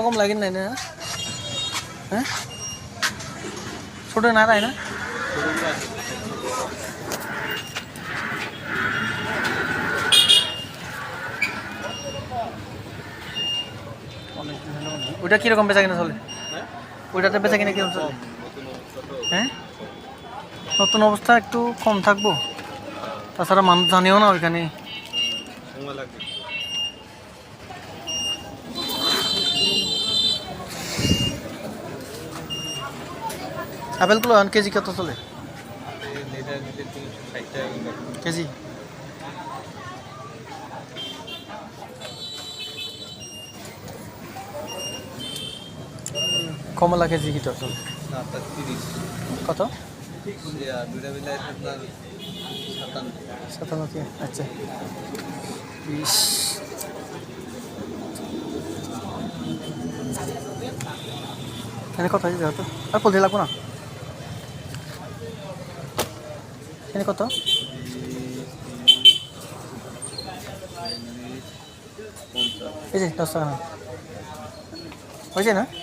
কম লাগে নাই না? হ্যাঁ ছোটো না তাই না? ওইটা কীরকম বেচা কিনা চলে? ওইটাতে বেচা কিনা কীরকম চলে? হ্যাঁ নতুন অবস্থা একটু কম থাকবো, তাছাড়া মানুষ জানেও না ওইখানে। আপেলগুলো এখন কেজি কত চলে? কেজি কমলা কেজি কত চলে? কত? 57। আচ্ছা 20। এখানে কত দিতে হতো? আর পলতে লাগবো না? এখানে কত? এই যে 10 টাকা হয়েছে না?